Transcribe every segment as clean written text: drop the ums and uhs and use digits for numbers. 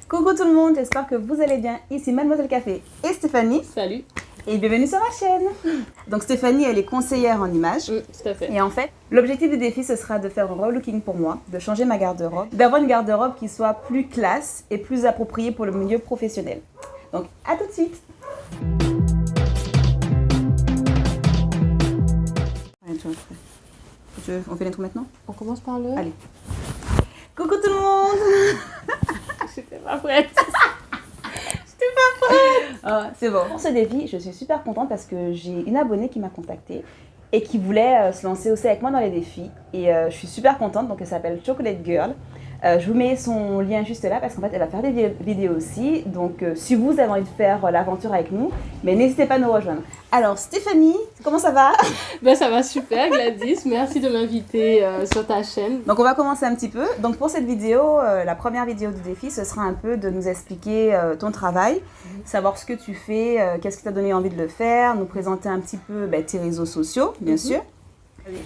Coucou tout le monde, j'espère que vous allez bien. Ici Mademoiselle Café et Stéphanie. Salut. Et bienvenue sur ma chaîne. Donc Stéphanie, elle est conseillère en images. Tout à fait. Et en fait, l'objectif du défi, ce sera de faire un relooking pour moi, de changer ma garde-robe, d'avoir une garde-robe qui soit plus classe et plus appropriée pour le milieu professionnel. Donc à tout de suite. On fait l'intro maintenant? On commence par le... Allez. Coucou tout le monde. J'étais pas prête. C'est bon. Pour ce défi, je suis super contente parce que j'ai une abonnée qui m'a contactée et qui voulait se lancer aussi avec moi dans les défis. Et je suis super contente, donc elle s'appelle Chocolate Girl. Je vous mets son lien juste là parce qu'en fait elle va faire des vidéos aussi. Donc si vous avez envie de faire l'aventure avec nous, mais n'hésitez pas à nous rejoindre. Alors Stéphanie, comment ça va? Ben ça va super Gladys, merci de m'inviter sur ta chaîne. Donc on va commencer un petit peu. Donc pour cette vidéo, la première vidéo du défi, ce sera un peu de nous expliquer ton travail, savoir ce que tu fais, qu'est-ce qui t'a donné envie de le faire, nous présenter un petit peu tes réseaux sociaux, bien sûr.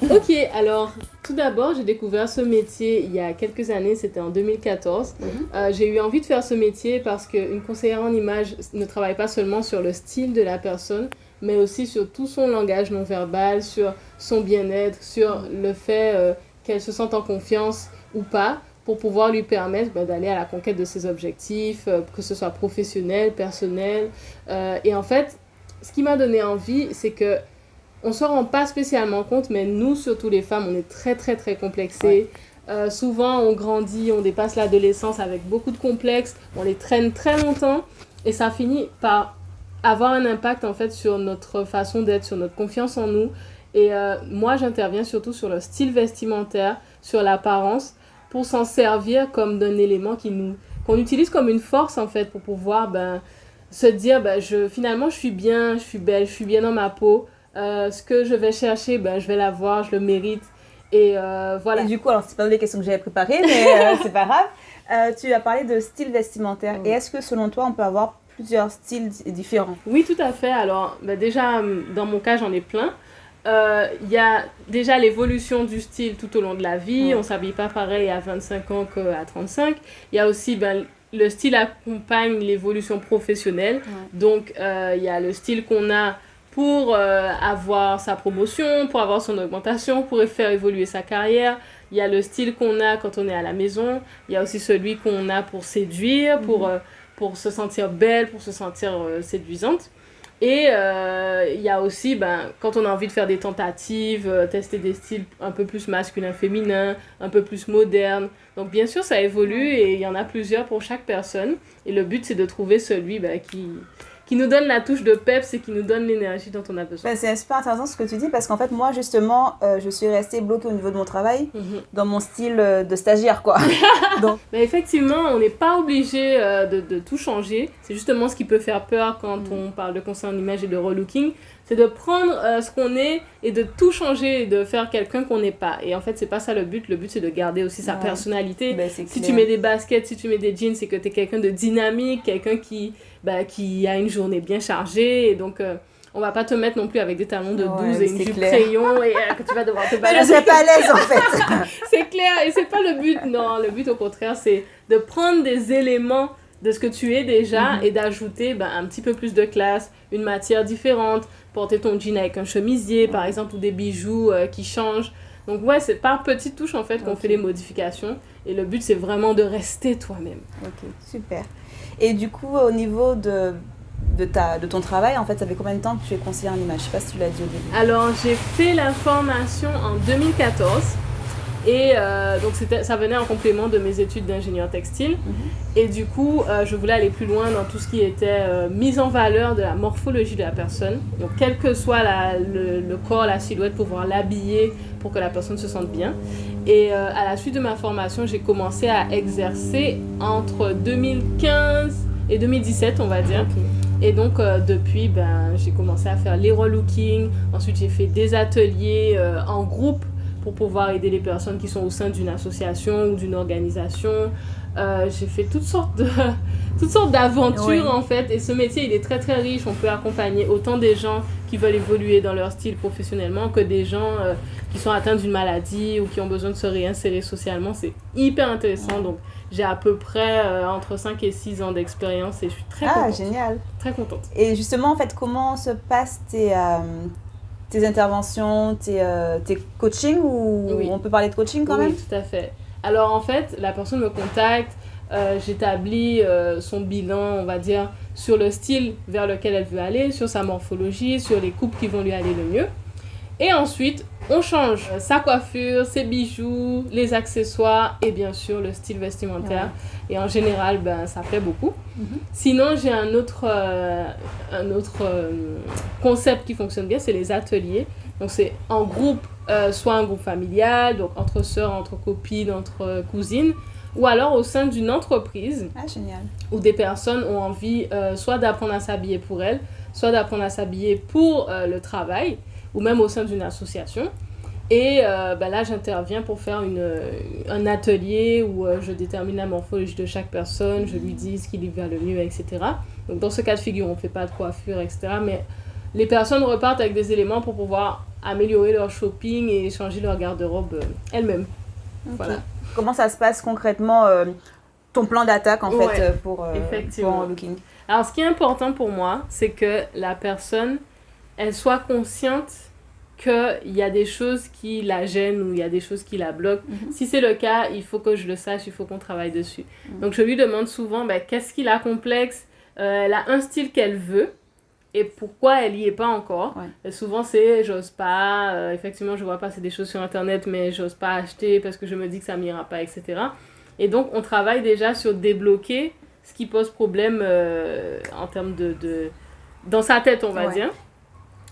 Ok, alors tout d'abord j'ai découvert ce métier il y a quelques années, c'était en 2014. J'ai eu envie de faire ce métier parce qu'une conseillère en image ne travaille pas seulement sur le style de la personne, mais aussi sur tout son langage non verbal, sur son bien-être, sur le fait qu'elle se sente en confiance ou pas, pour pouvoir lui permettre d'aller à la conquête de ses objectifs, que ce soit professionnel, personnel. Et en fait, ce qui m'a donné envie, c'est que on ne se rend pas spécialement compte, mais nous, surtout les femmes, on est très, très, très complexées. Ouais. Souvent, on grandit, on dépasse l'adolescence avec beaucoup de complexes, on les traîne très longtemps et ça finit par avoir un impact en fait sur notre façon d'être, sur notre confiance en nous. Et moi, j'interviens surtout sur le style vestimentaire, sur l'apparence, pour s'en servir comme d'un élément qu'on utilise comme une force en fait, pour pouvoir se dire finalement, je suis bien, je suis belle, je suis bien dans ma peau. Ce que je vais chercher, je vais l'avoir, je le mérite. Et voilà. Et du coup, alors c'est pas les questions que j'avais préparées, mais c'est pas grave. Tu as parlé de style vestimentaire. Et est-ce que selon toi, on peut avoir plusieurs styles différents? Oui, tout à fait. Alors, déjà, dans mon cas, j'en ai plein. Il y a déjà l'évolution du style tout au long de la vie. On ne s'habille pas pareil à 25 ans qu'à 35. Il y a aussi le style accompagne l'évolution professionnelle. Donc, il y a le style qu'on a pour avoir sa promotion, pour avoir son augmentation, pour faire évoluer sa carrière. Il y a le style qu'on a quand on est à la maison. Il y a aussi celui qu'on a pour séduire, pour se sentir belle, pour se sentir séduisante. Et il y a aussi, quand on a envie de faire des tentatives, tester des styles un peu plus masculins-féminins, un peu plus modernes. Donc bien sûr, ça évolue et il y en a plusieurs pour chaque personne. Et le but, c'est de trouver celui qui nous donne la touche de peps et qui nous donne l'énergie dont on a besoin. C'est super intéressant ce que tu dis parce qu'en fait, moi, justement, je suis restée bloquée au niveau de mon travail, dans mon style de stagiaire, quoi. Donc... effectivement, on n'est pas obligé de tout changer. C'est justement ce qui peut faire peur quand on parle de conseil en image et de relooking. C'est de prendre ce qu'on est et de tout changer et de faire quelqu'un qu'on n'est pas. Et en fait, c'est pas ça le but. Le but, c'est de garder aussi sa personnalité. Si tu mets des baskets, si tu mets des jeans, c'est que tu es quelqu'un de dynamique, quelqu'un qui a une journée bien chargée. Et donc, on va pas te mettre non plus avec des talons de 12 et une jupe crayon et que tu vas devoir te balader. Je serais pas à l'aise, en fait. C'est clair. Et c'est pas le but. Non, le but, au contraire, c'est de prendre des éléments de ce que tu es déjà et d'ajouter un petit peu plus de classe, une matière différente, porter ton jean avec un chemisier par exemple ou des bijoux qui changent. Donc c'est par petites touches en fait qu'on fait les modifications et le but c'est vraiment de rester toi-même. Ok, super. Et du coup au niveau de ton travail, en fait, ça fait combien de temps que tu es conseillère en image? Je sais pas si tu l'as dit au début. Alors j'ai fait la formation en 2014. Et donc ça venait en complément de mes études d'ingénieur textile. Et du coup, je voulais aller plus loin dans tout ce qui était mise en valeur de la morphologie de la personne. Donc, quel que soit le corps, la silhouette, pouvoir l'habiller pour que la personne se sente bien. Et à la suite de ma formation, j'ai commencé à exercer entre 2015 et 2017, on va dire. Et donc, depuis, j'ai commencé à faire les relooking. Ensuite, j'ai fait des ateliers en groupe pour pouvoir aider les personnes qui sont au sein d'une association ou d'une organisation. J'ai fait toutes sortes d'aventures, Oui. en fait. Et ce métier, il est très, très riche. On peut accompagner autant des gens qui veulent évoluer dans leur style professionnellement que des gens qui sont atteints d'une maladie ou qui ont besoin de se réinsérer socialement. C'est hyper intéressant. Donc, j'ai à peu près entre 5 et 6 ans d'expérience et je suis très contente. Génial. Très contente. Et justement, en fait, comment se passent tes interventions, tes coachings ou Oui. on peut parler de coaching quand même? Oui, tout à fait. Alors, en fait, la personne me contacte, j'établis son bilan, on va dire, sur le style vers lequel elle veut aller, sur sa morphologie, sur les coupes qui vont lui aller le mieux. Et ensuite, on change sa coiffure, ses bijoux, les accessoires et bien sûr le style vestimentaire. Ouais. Et en général, ça plaît beaucoup. Sinon, j'ai un autre concept qui fonctionne bien, c'est les ateliers. Donc, c'est en groupe, soit un groupe familial, donc entre sœurs, entre copines, entre cousines, ou alors au sein d'une entreprise. Génial. Où des personnes ont envie soit d'apprendre à s'habiller pour elles, soit d'apprendre à s'habiller pour le travail, ou même au sein d'une association. Et là, j'interviens pour faire un atelier où je détermine la morphologie de chaque personne, je lui dis ce qui lui va le mieux, etc. Donc, dans ce cas de figure, on ne fait pas de coiffure, etc. Mais les personnes repartent avec des éléments pour pouvoir améliorer leur shopping et changer leur garde-robe elles-mêmes. Okay. Voilà. Comment ça se passe concrètement, ton plan d'attaque, en fait, pour Looking? Alors, ce qui est important pour moi, c'est que la personne, elle soit consciente qu'il y a des choses qui la gênent ou il y a des choses qui la bloquent. Si c'est le cas, il faut que je le sache, il faut qu'on travaille dessus. Donc, je lui demande souvent qu'est-ce qui la complexe. Elle a un style qu'elle veut et pourquoi elle n'y est pas encore. Et souvent, c'est j'ose pas. Effectivement, je vois passer des choses sur Internet, mais j'ose pas acheter parce que je me dis que ça m'ira pas, etc. Et donc, on travaille déjà sur débloquer ce qui pose problème en termes dans sa tête, on va dire.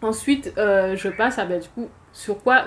Ensuite, je passe à, du coup,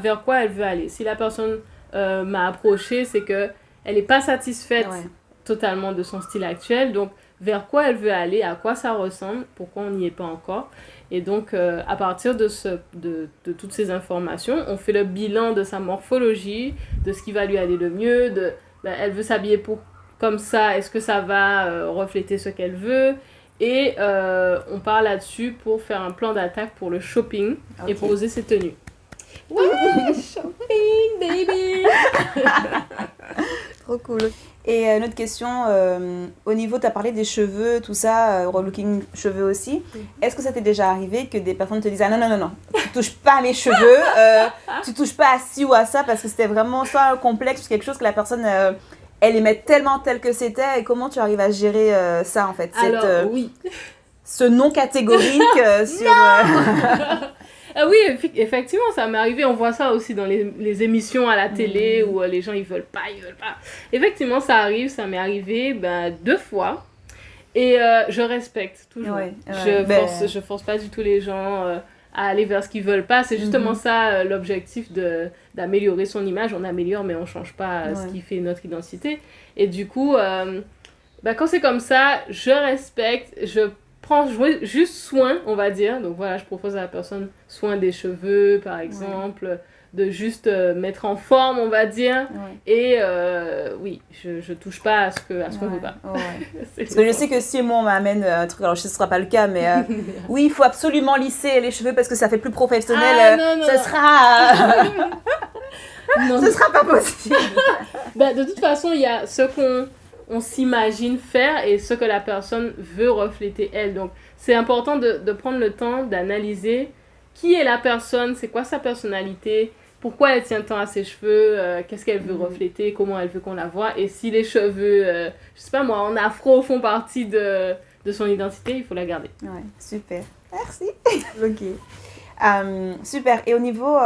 vers quoi elle veut aller. Si la personne m'a approchée, c'est qu'elle n'est pas satisfaite totalement de son style actuel. Donc, vers quoi elle veut aller, à quoi ça ressemble, pourquoi on n'y est pas encore. Et donc, à partir de toutes ces informations, on fait le bilan de sa morphologie, de ce qui va lui aller le mieux, elle veut s'habiller comme ça, est-ce que ça va refléter ce qu'elle veut? Et on part là-dessus pour faire un plan d'attaque pour le shopping et poser ses tenues. Ouais, shopping, baby! Trop cool. Et une autre question, au niveau, tu as parlé des cheveux, tout ça, relooking cheveux aussi. Est-ce que ça t'est déjà arrivé que des personnes te disent « Ah non, tu touches pas à mes cheveux, tu touches pas à ci ou à ça » parce que c'était vraiment soit un complexe ou quelque chose que la personne... elle aimait tellement tel que c'était, et comment tu arrives à gérer ça en fait? Alors, oui. Ce non catégorique sur... oui, effectivement, ça m'est arrivé. On voit ça aussi dans les émissions à la télé où les gens, ils veulent pas. Effectivement, ça arrive, ça m'est arrivé 2 fois. Et je respecte toujours. Je force pas du tout les gens à aller vers ce qu'ils veulent pas. C'est justement ça l'objectif d'améliorer son image. On améliore, mais on change pas ce qui fait notre identité. Et du coup, quand c'est comme ça, je respecte, je prends juste soin, on va dire. Donc voilà, je propose à la personne soin des cheveux, par exemple, de juste mettre en forme, on va dire. Et oui, je touche pas à ce qu'on veut pas. Parce que je sais que si moi on m'amène un truc, alors je sais que ce sera pas le cas, mais oui, il faut absolument lisser les cheveux parce que ça fait plus professionnel. Sera... non. Ce sera pas possible. De toute façon, il y a ce qu'on s'imagine faire et ce que la personne veut refléter elle. Donc, c'est important de prendre le temps d'analyser qui est la personne, c'est quoi sa personnalité, pourquoi elle tient tant à ses cheveux, qu'est-ce qu'elle veut refléter, comment elle veut qu'on la voit. Et si les cheveux, je sais pas moi, en afro font partie de son identité, il faut la garder. Ouais, super. Merci. Ok. Super. Et au niveau...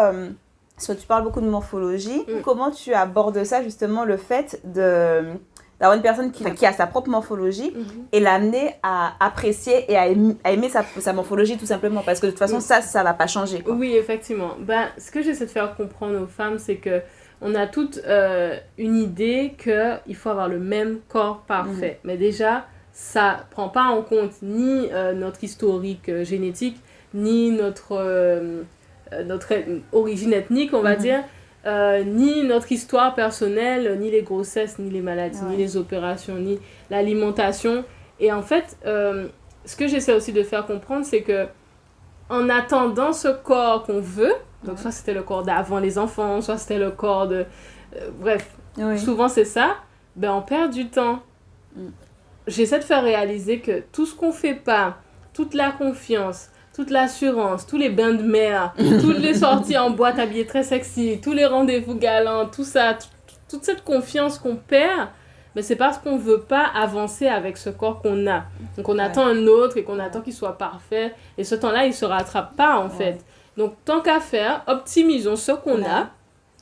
parce que tu parles beaucoup de morphologie, comment tu abordes ça justement, le fait d'avoir une personne qui a sa propre morphologie et l'amener à apprécier et à aimer sa morphologie tout simplement, parce que de toute façon ça va pas changer, quoi. Oui, effectivement. Ce que j'essaie de faire comprendre aux femmes, c'est que on a toutes une idée qu'il faut avoir le même corps parfait, mais déjà ça prend pas en compte ni notre historique génétique ni notre origine ethnique, on va dire. ni notre histoire personnelle, ni les grossesses, ni les maladies, ni les opérations, ni l'alimentation. Et en fait, ce que j'essaie aussi de faire comprendre, c'est que en attendant ce corps qu'on veut, donc soit c'était le corps d'avant les enfants, soit c'était le corps de... bref, souvent c'est ça, ben on perd du temps. J'essaie de faire réaliser que tout ce qu'on fait pas, toute la confiance, toute l'assurance, tous les bains de mer, toutes les sorties en boîte habillées très sexy, tous les rendez-vous galants, tout ça, toute cette confiance qu'on perd, mais c'est parce qu'on veut pas avancer avec ce corps qu'on a. Donc on attend un autre et qu'on attend qu'il soit parfait. Et ce temps-là, il se rattrape pas en fait. Donc tant qu'à faire, optimisons ce qu'on a.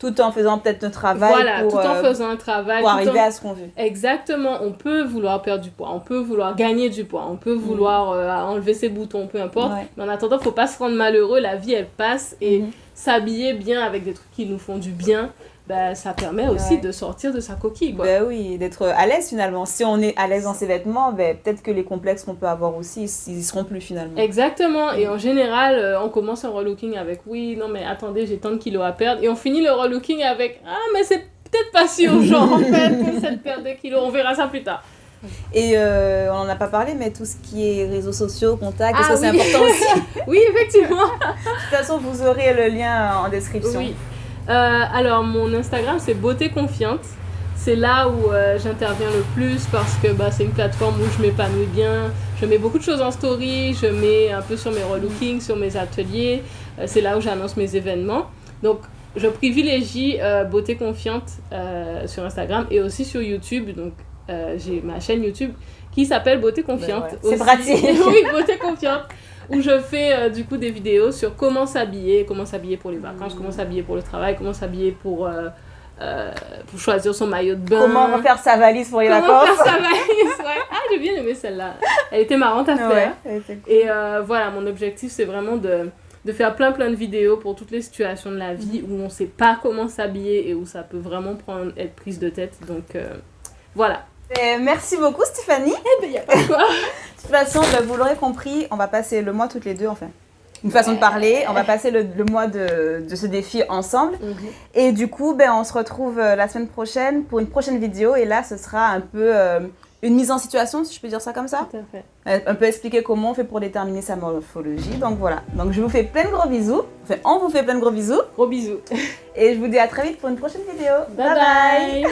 Tout en faisant peut-être notre travail. Voilà, tout en faisant un travail. Pour arriver à ce qu'on veut. Exactement. On peut vouloir perdre du poids, on peut vouloir gagner du poids, on peut vouloir enlever ses boutons, peu importe. Mais en attendant, il ne faut pas se rendre malheureux. La vie, elle passe. Et s'habiller bien avec des trucs qui nous font du bien, bah, ça permet aussi de sortir de sa coquille, quoi. Ben oui, d'être à l'aise finalement. Si on est à l'aise dans ses vêtements, ben, peut-être que les complexes qu'on peut avoir aussi, ils y seront plus finalement. Exactement. Et en général, on commence un relooking avec oui, non mais attendez, j'ai tant de kilos à perdre. Et on finit le relooking avec ah, mais c'est peut-être pas si urgent en fait, cette perte de kilos. On verra ça plus tard. Et on n'en a pas parlé, mais tout ce qui est réseaux sociaux, contacts, est-ce que c'est important aussi? Oui, effectivement. De toute façon, vous aurez le lien en description. Oui. Alors, mon Instagram, c'est Beauté Confiante. C'est là où j'interviens le plus parce que c'est une plateforme où je m'épanouis bien. Je mets beaucoup de choses en story, je mets un peu sur mes relookings, sur mes ateliers. C'est là où j'annonce mes événements. Donc, je privilégie Beauté Confiante sur Instagram et aussi sur YouTube. Donc, j'ai ma chaîne YouTube qui s'appelle Beauté Confiante. C'est pratique. Oui, Beauté Confiante. Où je fais du coup des vidéos sur comment s'habiller pour les vacances, comment s'habiller pour le travail, comment s'habiller pour choisir son maillot de bain. Comment refaire sa valise pour les vacances. Comment faire sa valise, ouais. Ah, j'ai bien aimé celle-là. Elle était marrante à faire. Elle était cool. Et voilà, mon objectif, c'est vraiment de faire plein de vidéos pour toutes les situations de la vie où on ne sait pas comment s'habiller et où ça peut vraiment être prise de tête. Donc voilà. Merci beaucoup Stéphanie. Eh ben, il n'y a pas de quoi. De toute façon, vous l'aurez compris, on va passer le mois toutes les deux, enfin. Une façon de parler, on va passer le mois de ce défi ensemble. Et du coup, on se retrouve la semaine prochaine pour une prochaine vidéo. Et là, ce sera un peu une mise en situation, si je peux dire ça comme ça. Tout à fait. Un peu expliquer comment on fait pour déterminer sa morphologie. Donc voilà. Donc je vous fais plein de gros bisous. Enfin, on vous fait plein de gros bisous. Gros bisous. Et je vous dis à très vite pour une prochaine vidéo. Bye bye.